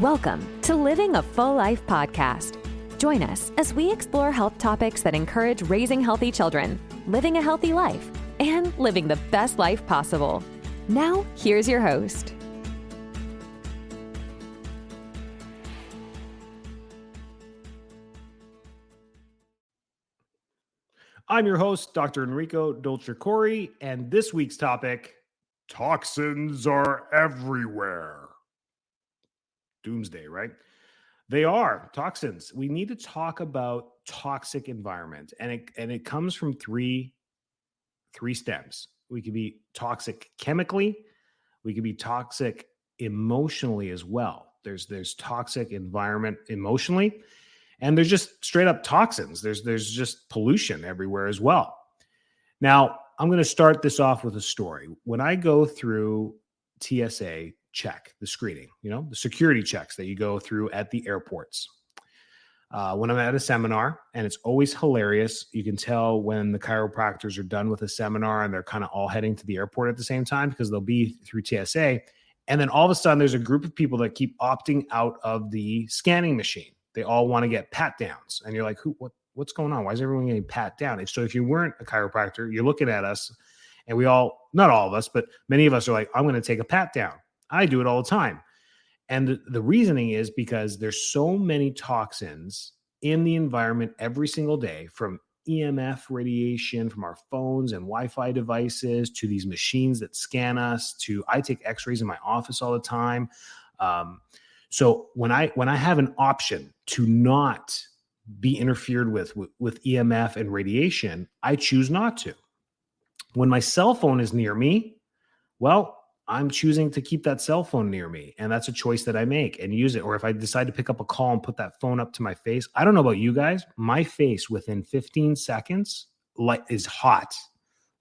Welcome to Living a Full Life podcast. Join us as we explore health topics that encourage raising healthy children, living a healthy life, and living the best life possible. Now, here's your host. I'm your host, Dr. Enrico Dolce-Corri, and this week's topic, toxins are everywhere. Doomsday, right? They are toxins. We need to talk about toxic environment, and it comes from three stems. We could be toxic chemically, we could be toxic emotionally as well. There's toxic environment emotionally, and there's just straight up toxins. There's just pollution everywhere as well. Now, I'm going to start this off with a story. When I go through TSA check, the screening, the security checks that you go through at the airports. When I'm at a seminar, and it's always hilarious, you can tell when the chiropractors are done with a seminar and they're kind of all heading to the airport at the same time because they'll be through TSA. And then all of a sudden, there's a group of people that keep opting out of the scanning machine. They all want to get pat downs. And you're like, what's going on? Why is everyone getting pat down? And so if you weren't a chiropractor, you're looking at us, and we all, not all of us, but many of us are like, I'm going to take a pat down. I do it all the time. And the reasoning is because there's so many toxins in the environment every single day, from EMF radiation from our phones and Wi-Fi devices to these machines that scan us, to I take x-rays in my office all the time. So when I have an option to not be interfered with EMF and radiation, I choose not to. When my cell phone is near me, well, I'm choosing to keep that cell phone near me, and that's a choice that I make and use it. Or if I decide to pick up a call and put that phone up to my face, I don't know about you guys, my face within 15 seconds is hot.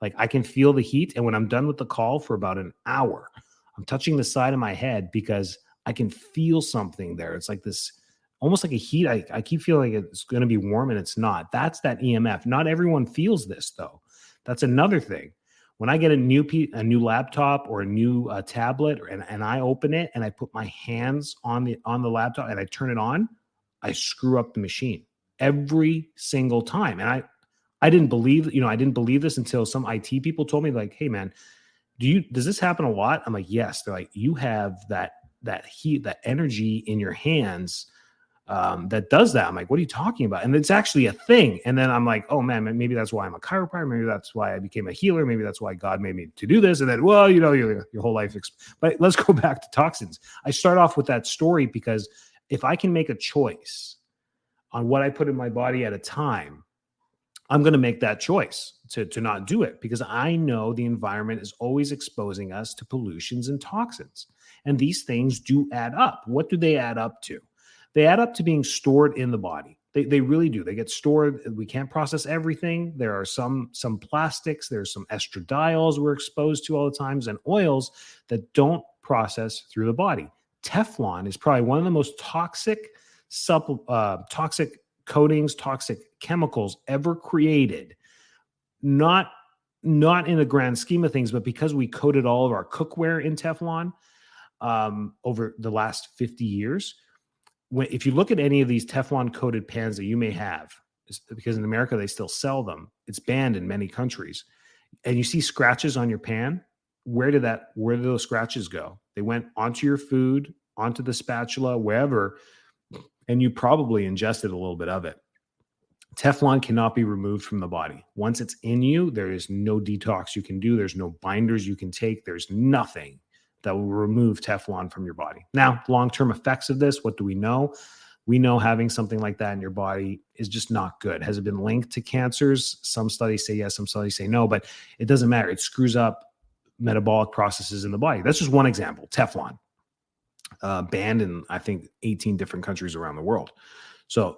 Like I can feel the heat, and when I'm done with the call for about an hour, I'm touching the side of my head because I can feel something there. It's like this, almost like a heat. I keep feeling like it's going to be warm, and it's not. That's that EMF. Not everyone feels this, though. That's another thing. When I get a new laptop or a new tablet, and I open it and I put my hands on the laptop and I turn it on, I screw up the machine every single time. And I didn't believe this until some IT people told me, like, hey man, does this happen a lot? I'm like, yes. They're like, you have that heat, that energy in your hands that does that. I'm like, what are you talking about? And it's actually a thing. And then I'm like, oh man, maybe that's why I'm a chiropractor. Maybe that's why I became a healer. Maybe that's why God made me to do this. And then, well, your whole life. But let's go back to toxins. I start off with that story because if I can make a choice on what I put in my body at a time, I'm going to make that choice to not do it, because I know the environment is always exposing us to pollutions and toxins. And these things do add up. What do they add up to? They add up to being stored in the body. They really do. They get stored. We can't process everything. There are some plastics. There's some estradiols we're exposed to all the times, and oils that don't process through the body. Teflon is probably one of the most toxic coatings, toxic chemicals ever created. Not in the grand scheme of things, but because we coated all of our cookware in Teflon over the last 50 years. If you look at any of these Teflon coated pans that you may have, because in America they still sell them, it's banned in many countries, and you see scratches on your pan, where did those scratches go? They went onto your food, onto the spatula, wherever, and you probably ingested a little bit of it. Teflon cannot be removed from the body. Once it's in you, there is no detox you can do. There's no binders you can take. There's nothing that will remove Teflon from your body. Now, long-term effects of this, what do we know? We know having something like that in your body is just not good. Has it been linked to cancers? Some studies say yes, some studies say no, but it doesn't matter. It screws up metabolic processes in the body. That's just one example. Teflon, banned in, I think, 18 different countries around the world. So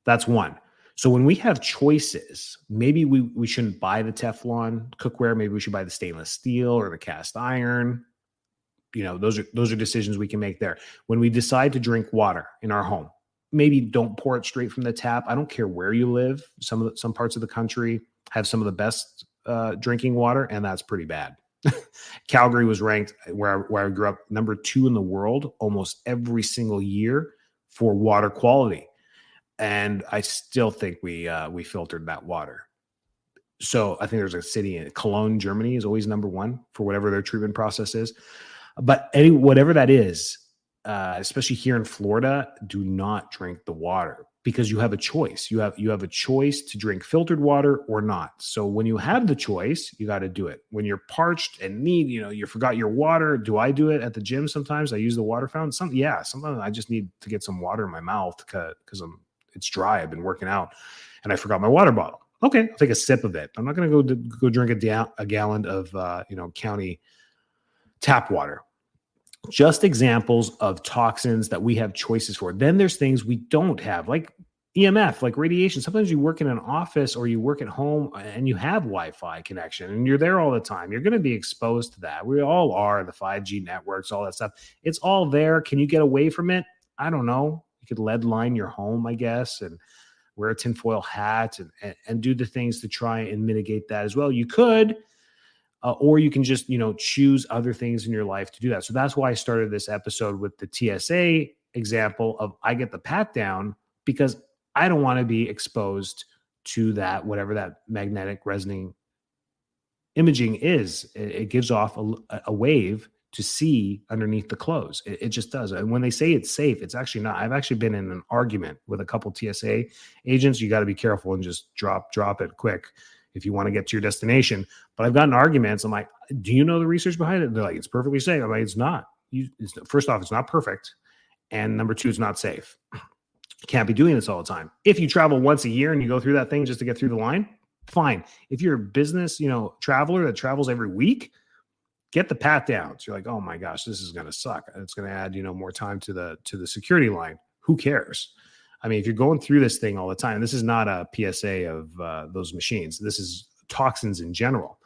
that's one. So when we have choices, maybe we shouldn't buy the Teflon cookware. Maybe we should buy the stainless steel or the cast iron. Those are decisions we can make there. When we decide to drink water in our home, maybe don't pour it straight from the tap. I don't care where you live. Some parts of the country have some of the best drinking water, and that's pretty bad. Calgary was ranked where I grew up number 2 in the world almost every single year for water quality. And I still think we filtered that water. So I think there's a city in Cologne, Germany is always number 1 for whatever their treatment process is. But whatever that is, especially here in Florida, do not drink the water because you have a choice. You have a choice to drink filtered water or not. So when you have the choice, you got to do it. When you're parched and you forgot your water. Do I do it at the gym sometimes? I use the water fountain. Sometimes I just need to get some water in my mouth because it's dry. I've been working out and I forgot my water bottle. Okay, I'll take a sip of it. I'm not going to go drink a gallon of county tap water. Just examples of toxins that we have choices for. Then there's things we don't have, like EMF, like radiation. Sometimes you work in an office or you work at home and you have Wi-Fi connection and you're there all the time. You're going to be exposed to that. We all are, the 5G networks, all that stuff. It's all there. Can you get away from it? I don't know. You could lead line your home, I guess, and wear a tinfoil hat and do the things to try and mitigate that as well. You could, or you can just, choose other things in your life to do that. So that's why I started this episode with the TSA example of I get the pat down because I don't want to be exposed to that, whatever that magnetic resonating imaging is. It gives off a wave to see underneath the clothes. It just does. And when they say it's safe, it's actually not. I've actually been in an argument with a couple TSA agents. You got to be careful and just drop it quick if you want to get to your destination. But I've gotten arguments. I'm like, do you know the research behind it? They're like, it's perfectly safe. I'm like, it's not. First off, it's not perfect. And number 2, it's not safe. You can't be doing this all the time. If you travel once a year and you go through that thing just to get through the line, fine. If you're a business, traveler that travels every week, get the pat downs. You're like, oh my gosh, this is going to suck. It's going to add, more time to the security line. Who cares? I mean, if you're going through this thing all the time, this is not a PSA of those machines. This is toxins in general.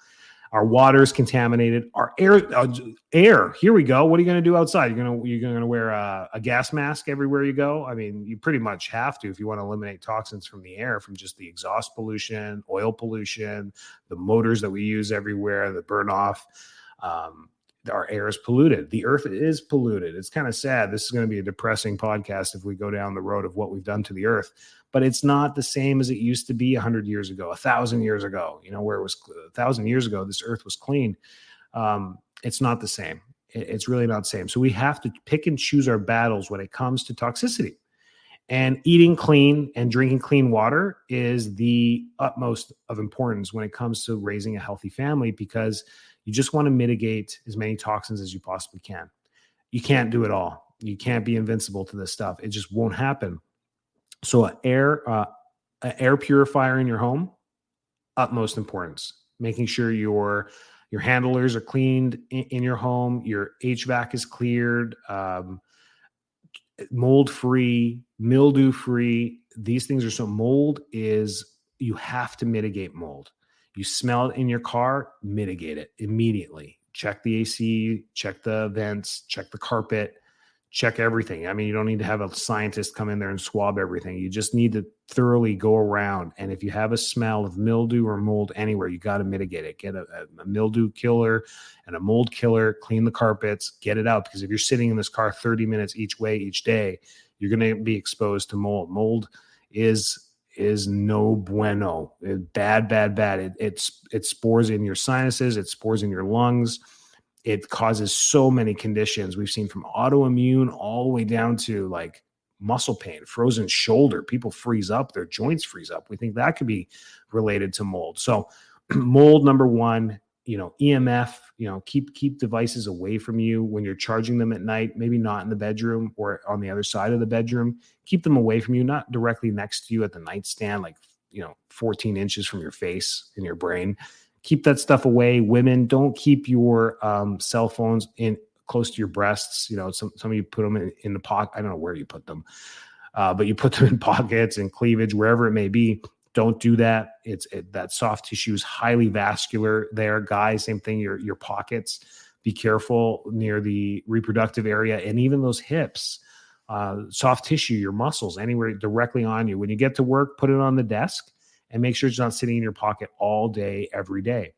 Our water is contaminated. Our air. Here we go. What are you going to do outside? You're going to wear a gas mask everywhere you go. I mean, you pretty much have to if you want to eliminate toxins from the air, from just the exhaust pollution, oil pollution, the motors that we use everywhere that burn off. Our air is polluted. The earth is polluted. It's kind of sad. This is going to be a depressing podcast if we go down the road of what we've done to the earth, but it's not the same as it used to be 100 years ago, 1,000 years ago, where it was 1,000 years ago, this earth was clean. It's not the same. It's really not the same. So we have to pick and choose our battles when it comes to toxicity. And eating clean and drinking clean water is the utmost of importance when it comes to raising a healthy family, because you just want to mitigate as many toxins as you possibly can. You can't do it all. You can't be invincible to this stuff. It just won't happen. So an air purifier in your home, utmost importance. Making sure your handlers are cleaned in your home, your HVAC is cleared, mold-free, mildew-free. These things are so you have to mitigate mold. You smell it in your car, mitigate it immediately. Check the AC, check the vents, check the carpet, check everything. I mean, you don't need to have a scientist come in there and swab everything. You just need to thoroughly go around. And if you have a smell of mildew or mold anywhere, you got to mitigate it. Get a mildew killer and a mold killer, clean the carpets, get it out. Because if you're sitting in this car 30 minutes each way each day, you're going to be exposed to mold. Mold is no bueno. Bad. It spores in your sinuses. It spores in your lungs. It causes so many conditions. We've seen from autoimmune all the way down to like muscle pain, frozen shoulder. People freeze up, their joints freeze up. We think that could be related to mold. So mold, number 1, EMF, keep devices away from you when you're charging them at night, maybe not in the bedroom or on the other side of the bedroom. Keep them away from you, not directly next to you at the nightstand, like, 14 inches from your face and your brain. Keep that stuff away. Women, don't keep your cell phones in close to your breasts. Some of you put them in the pocket. I don't know where you put them, but you put them in pockets and cleavage, wherever it may be. Don't do that. That soft tissue is highly vascular there. Guys, same thing, your pockets. Be careful near the reproductive area and even those hips. Soft tissue, your muscles, anywhere directly on you. When you get to work, put it on the desk and make sure it's not sitting in your pocket all day, every day.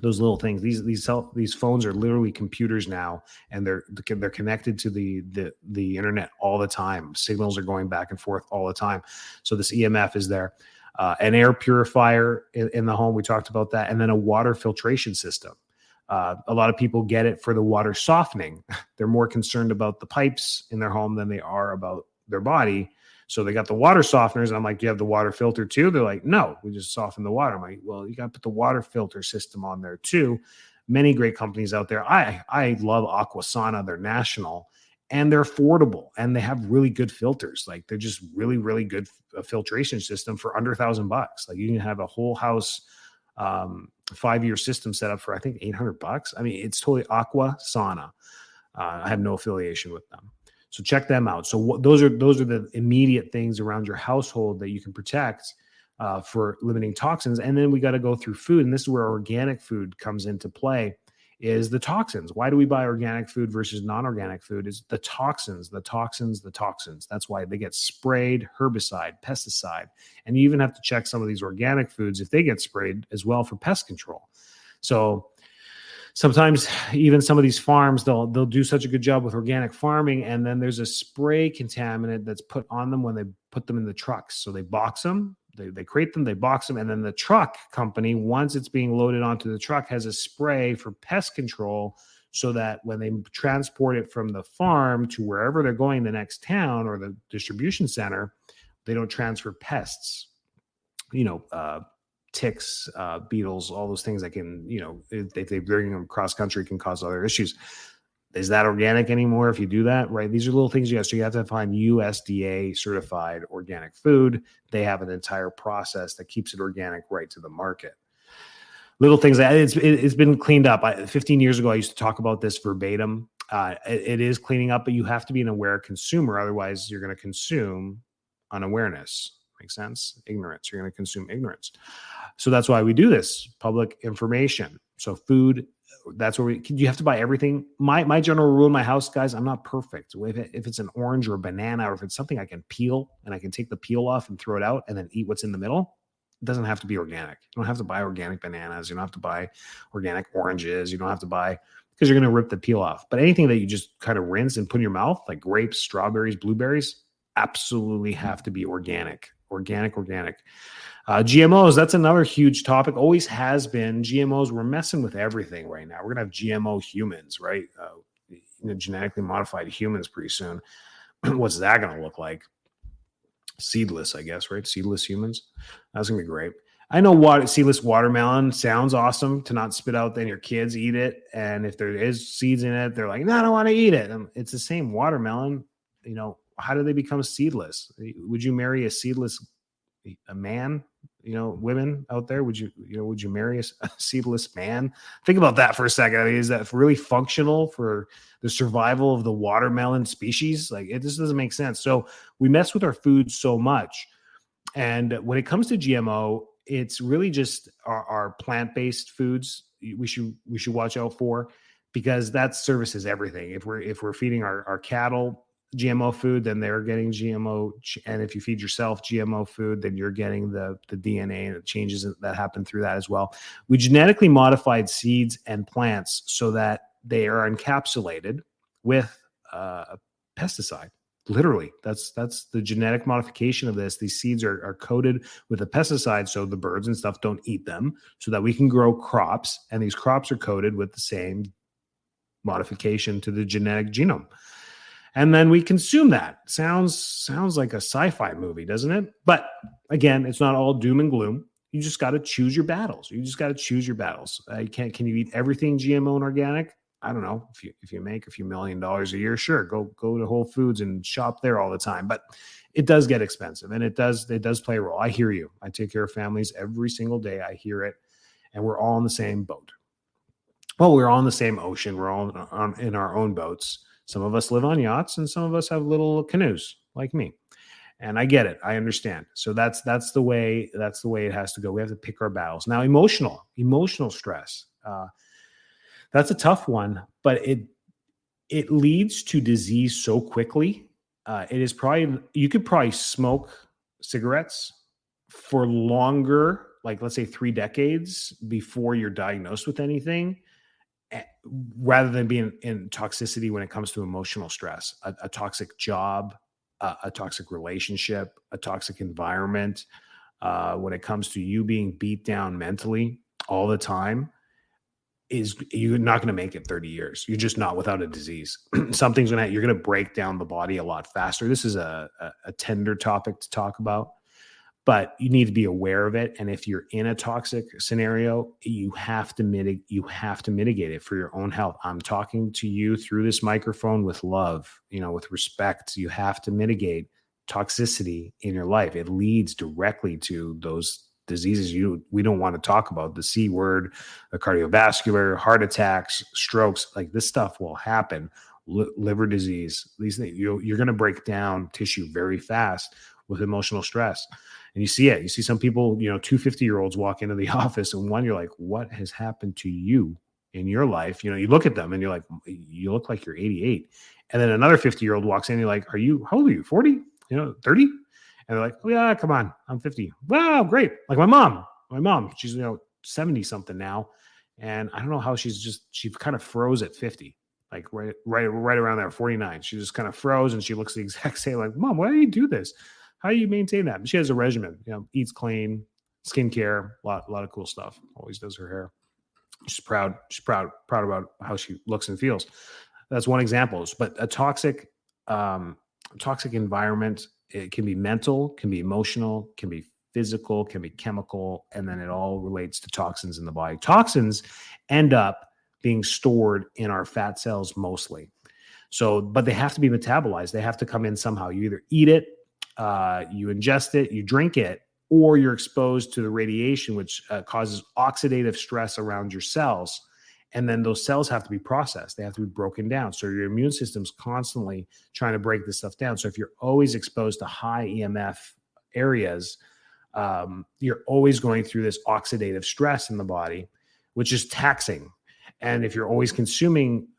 those little things. These phones are literally computers now, and they're connected to the internet all the time. Signals are going back and forth all the time. So this EMF is there. An air purifier in the home, we talked about that, and then a water filtration system. A lot of people get it for the water softening. They're more concerned about the pipes in their home than they are about their body. So they got the water softeners. And I'm like, do you have the water filter too? They're like, no, we just soften the water. I'm like, well, you got to put the water filter system on there too. Many great companies out there. I love Aquasana. They're national and they're affordable and they have really good filters. Like they're just really, really good filtration system for under $1,000. Like you can have a whole house 5-year system set up for, I think, $800. I mean, it's totally Aquasana. I have no affiliation with them. So check them out. So those are the immediate things around your household that you can protect for limiting toxins. And then we got to go through food. And this is where organic food comes into play, is the toxins. Why do we buy organic food versus non-organic food? Is the toxins. That's why they get sprayed, herbicide, pesticide. And you even have to check some of these organic foods if they get sprayed as well for pest control. So sometimes even some of these farms, they'll do such a good job with organic farming, and then there's a spray contaminant that's put on them when they put them in the trucks. So they box them, they crate them, they box them, and then the truck company, once it's being loaded onto the truck, has a spray for pest control so that when they transport it from the farm to wherever they're going, the next town or the distribution center, they don't transfer pests. Ticks, beetles, all those things that can, if they bring them cross country, can cause other issues. Is that organic anymore if you do that, right? These are little things so you have to find USDA certified organic food. They have an entire process that keeps it organic right to the market. Little things that it's been cleaned up. 15 years ago, I used to talk about this verbatim. It is cleaning up, but you have to be an aware consumer. Otherwise, you're going to consume unawareness. Makes sense? Ignorance. You're going to consume ignorance. So that's why we do this public information. So food, that's where you have to buy everything. My general rule in my house, guys, I'm not perfect. If it's an orange or a banana, or if it's something I can peel and I can take the peel off and throw it out and then eat what's in the middle, it doesn't have to be organic. You don't have to buy organic bananas. You don't have to buy organic oranges. You don't have to buy, because you're going to rip the peel off. But anything that you just kind of rinse and put in your mouth, like grapes, strawberries, blueberries, absolutely have to be organic. Organic. GMOs, that's another huge topic. Always has been. GMOs, we're messing with everything right now. We're going to have GMO humans, right? Genetically modified humans pretty soon. What's that going to look like? Seedless, I guess, right? Seedless humans. That's going to be great. I know seedless watermelon sounds awesome to not spit out, then your kids eat it. And if there is seeds in it, they're like, no, I don't want to eat it. It's the same watermelon. How do they become seedless? Would you marry a seedless man? Women out there, would you marry a seedless man? Think about that for a second. I mean, is that really functional for the survival of the watermelon species? Like, it just doesn't make sense. So we mess with our food so much. And when it comes to GMO, it's really just our plant-based foods we should watch out for, because that services everything. If we're feeding our cattle GMO food, then they're getting GMO. And if you feed yourself GMO food, then you're getting the DNA and the changes that happen through that as well. We genetically modified seeds and plants so that they are encapsulated with pesticide. Literally, that's the genetic modification of this. These seeds are coated with a pesticide so the birds and stuff don't eat them, so that we can grow crops. And these crops are coated with the same modification to the genetic genome. And then we consume that. Sounds like a sci-fi movie, doesn't it? But again, it's not all doom and gloom. You just got to choose your battles. Can you eat everything GMO and organic? I don't know. If you make a few $1 million a year, sure, go to Whole Foods and shop there all the time. But it does get expensive, and it does play a role. I hear you. I take care of families every single day. I hear it, and we're all in the same boat. Well, we're all in the same ocean. We're all in our own boats. Some of us live on yachts, and some of us have little canoes like me. And I get it. I understand. So that's the way it has to go. We have to pick our battles. Now, emotional stress. That's a tough one, but it leads to disease so quickly. You could probably smoke cigarettes for longer, like let's say 3 decades before you're diagnosed with anything, rather than being in toxicity when it comes to emotional stress, a toxic job, a toxic relationship, a toxic environment, when it comes to you being beat down mentally all the time, is you're not going to make it 30 years. You're just not, without a disease. Something's going to, you're going to break down the body a lot faster. This is a tender topic to talk about, but you need to be aware of it. And if you're in a toxic scenario, you have to mitigate it for your own health. I'm talking to you through this microphone with love, with respect. You have to mitigate toxicity in your life. It leads directly to those diseases we don't want to talk about, the C word, the cardiovascular, heart attacks, strokes. Like, this stuff will happen. Liver disease, these things, you're going to break down tissue very fast with emotional stress. And you see it. You see some people, 250-year-olds walk into the office, and one, you're like, what has happened to you in your life? You look at them and you're like, you look like you're 88. And then another 50-year-old walks in, you're like, how old are you? 40? 30? And they're like, oh yeah, come on, I'm 50. Wow, great. Like my mom, she's 70 something now. And I don't know how she kind of froze at 50, like right around there, 49. She just kind of froze, and she looks the exact same. Like, Mom, why do you do this? How do you maintain that? She has a regimen, eats clean, skincare, a lot of cool stuff. Always does her hair. She's proud about how she looks and feels. That's one example. But a toxic environment, it can be mental, can be emotional, can be physical, can be chemical, and then it all relates to toxins in the body. Toxins end up being stored in our fat cells mostly. So, but they have to be metabolized. They have to come in somehow. You either eat it, you ingest it, you drink it, or you're exposed to the radiation, which causes oxidative stress around your cells. And then those cells have to be processed. They have to be broken down. So your immune system's constantly trying to break this stuff down. So if you're always exposed to high EMF areas, you're always going through this oxidative stress in the body, which is taxing. And if you're always consuming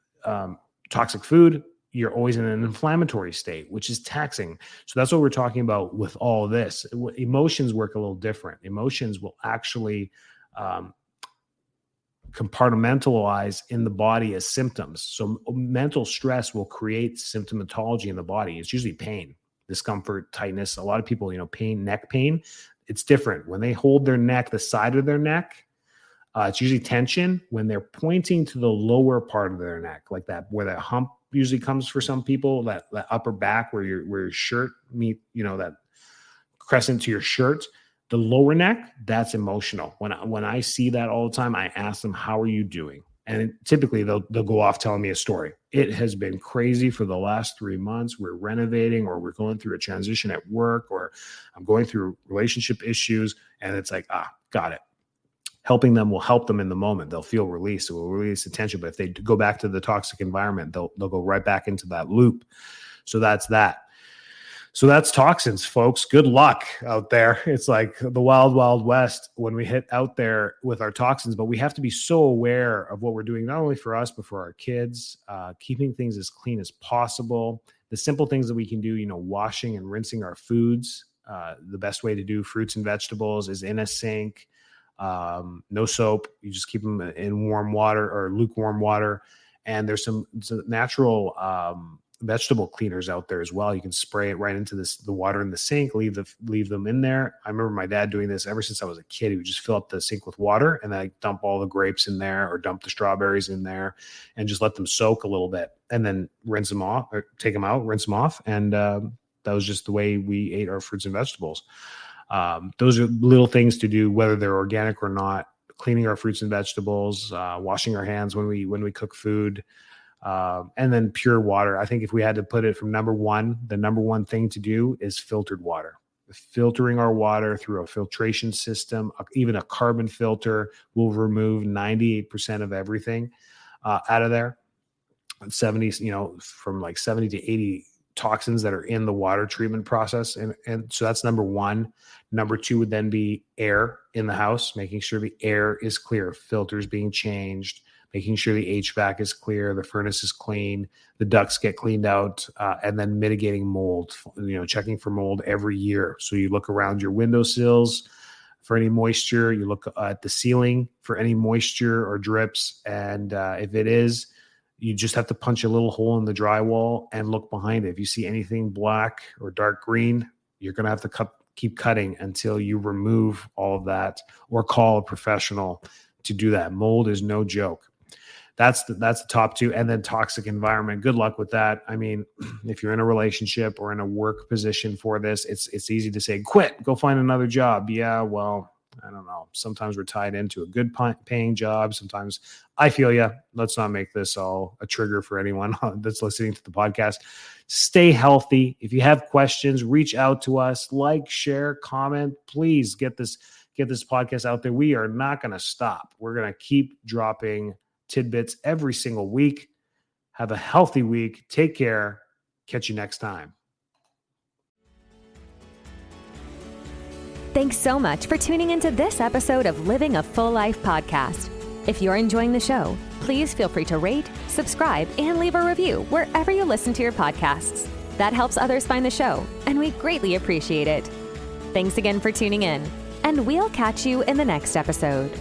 toxic food, you're always in an inflammatory state, which is taxing. So that's what we're talking about with all of this. Emotions work a little different. Emotions will actually compartmentalize in the body as symptoms. So mental stress will create symptomatology in the body. It's usually pain, discomfort, tightness. A lot of people, pain, neck pain. It's different. When they hold their neck, the side of their neck, it's usually tension. When they're pointing to the lower part of their neck, like that, where that hump usually comes for some people, that upper back where your shirt meet, that crescent to your shirt, the lower neck, that's emotional. When I see that all the time, I ask them, how are you doing? And typically they'll go off telling me a story. It has been crazy for the last 3 months. We're renovating, or we're going through a transition at work, or I'm going through relationship issues. And it's like, got it. Helping them will help them in the moment. They'll feel released. It will release the tension. But if they go back to the toxic environment, they'll go right back into that loop. So that's that. So that's toxins, folks. Good luck out there. It's like the wild, wild west when we hit out there with our toxins. But we have to be so aware of what we're doing, not only for us, but for our kids, keeping things as clean as possible. The simple things that we can do, washing and rinsing our foods. The best way to do fruits and vegetables is in a sink. No soap. You just keep them in warm water or lukewarm water. And there's some natural vegetable cleaners out there as well. You can spray it right into the water in the sink, leave them in there. I remember my dad doing this ever since I was a kid. He would just fill up the sink with water, and then I dump all the grapes in there, or dump the strawberries in there, and just let them soak a little bit, and then rinse them off, or take them out, rinse them off. And that was just the way we ate our fruits and vegetables. Those are little things to do, whether they're organic or not. Cleaning our fruits and vegetables, washing our hands when we cook food, and then pure water. I think if we had to put it from number one, the number one thing to do is filtered water. Filtering our water through a filtration system, even a carbon filter, will remove 98% of everything out of there. 70, from like 70 to 80 toxins that are in the water treatment process. And so that's number one. Number two would then be air in the house, making sure the air is clear, filters being changed, making sure the HVAC is clear, the furnace is clean, the ducts get cleaned out, and then mitigating mold, checking for mold every year. So you look around your windowsills, for any moisture. You look at the ceiling for any moisture or drips. And if it is, you just have to punch a little hole in the drywall and look behind it. If you see anything black or dark green, you're going to have to keep cutting until you remove all of that or call a professional to do that. Mold is no joke. That's the top two. And then toxic environment. Good luck with that. I mean, if you're in a relationship or in a work position for this, it's easy to say, quit, go find another job. Yeah, well, I don't know. Sometimes we're tied into a good paying job. Sometimes I feel you. Let's not make this all a trigger for anyone that's listening to the podcast. Stay healthy. If you have questions, reach out to us. Like, share, comment. Please get this podcast out there. We are not going to stop. We're going to keep dropping tidbits every single week. Have a healthy week. Take care. Catch you next time. Thanks so much for tuning into this episode of Living a Full Life podcast. If you're enjoying the show, please feel free to rate, subscribe, and leave a review wherever you listen to your podcasts. That helps others find the show, and we greatly appreciate it. Thanks again for tuning in, and we'll catch you in the next episode.